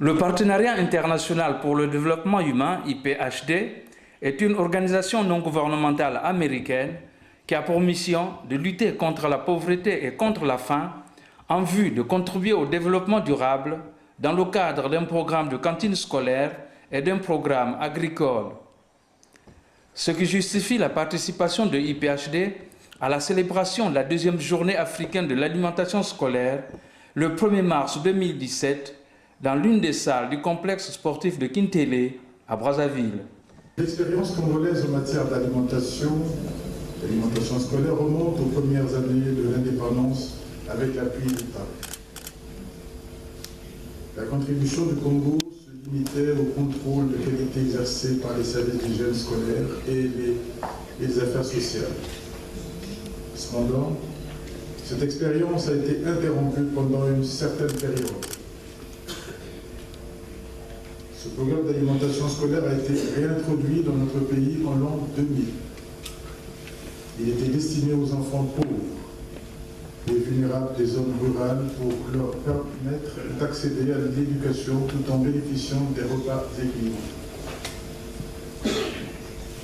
Le Partenariat international pour le développement humain, IPHD, est une organisation non gouvernementale américaine qui a pour mission de lutter contre la pauvreté et contre la faim en vue de contribuer au développement durable dans le cadre d'un programme de cantine scolaire et d'un programme agricole. Ce qui justifie la participation de IPHD à la célébration de la deuxième journée africaine de l'alimentation scolaire le 1er mars 2017 dans l'une des salles du complexe sportif de Kintele à Brazzaville. L'expérience congolaise en matière d'alimentation scolaire remonte aux premières années de l'indépendance avec l'appui d'État. La contribution du Congo se limitait au contrôle de qualité exercé par les services d'hygiène scolaire et les affaires sociales. Cependant, cette expérience a été interrompue pendant une certaine période. Ce programme d'alimentation scolaire a été réintroduit dans notre pays en l'an 2000. Il était destiné aux enfants pauvres et vulnérables des zones rurales pour leur permettre d'accéder à l'éducation tout en bénéficiant des repas équilibrés.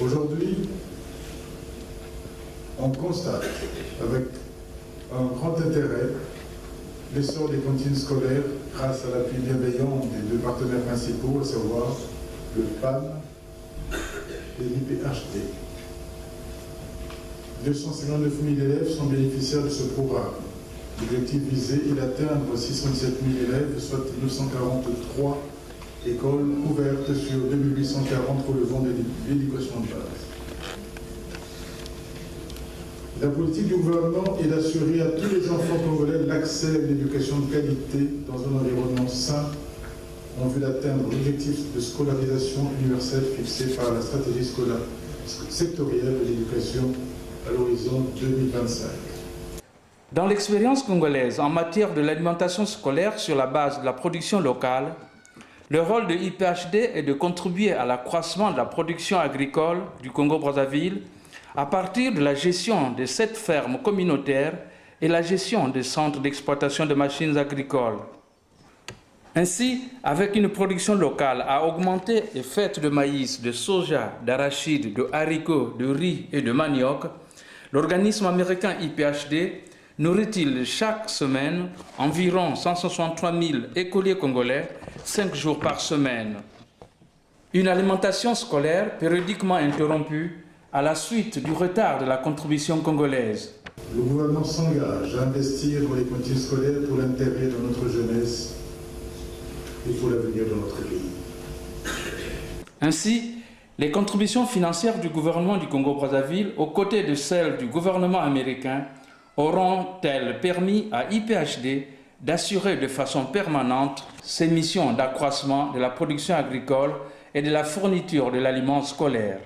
Aujourd'hui, on constate avec un grand intérêt l'essor des cantines scolaires grâce à l'appui bienveillant des deux partenaires principaux, à savoir le PAN et l'IPHD. 259 000 élèves sont bénéficiaires de ce programme. L'objectif visé est d'atteindre 607 000 élèves, soit 943 écoles couvertes sur 2840 relevant de l'éducation de base. La politique du gouvernement est d'assurer à tous les enfants congolais l'accès à une éducation de qualité dans un environnement sain en vue d'atteindre l'objectif de scolarisation universelle fixé par la stratégie sectorielle de l'éducation à l'horizon 2025. Dans l'expérience congolaise en matière de l'alimentation scolaire sur la base de la production locale, le rôle de IPHD est de contribuer à l'accroissement de la production agricole du Congo-Brazzaville à partir de la gestion de 7 fermes communautaires et la gestion des centres d'exploitation de machines agricoles. Ainsi, avec une production locale à augmenter et faite de maïs, de soja, d'arachide, de haricots, de riz et de manioc, l'organisme américain IPHD nourrit-il chaque semaine environ 163 000 écoliers congolais 5 jours par semaine. Une alimentation scolaire périodiquement interrompue à la suite du retard de la contribution congolaise. Le gouvernement s'engage à investir dans les cantines scolaires pour l'intérêt de notre jeunesse et pour l'avenir de notre pays. Ainsi, les contributions financières du gouvernement du Congo-Brazzaville, aux côtés de celles du gouvernement américain, auront-elles permis à IPHD d'assurer de façon permanente ses missions d'accroissement de la production agricole et de la fourniture de l'aliment scolaire.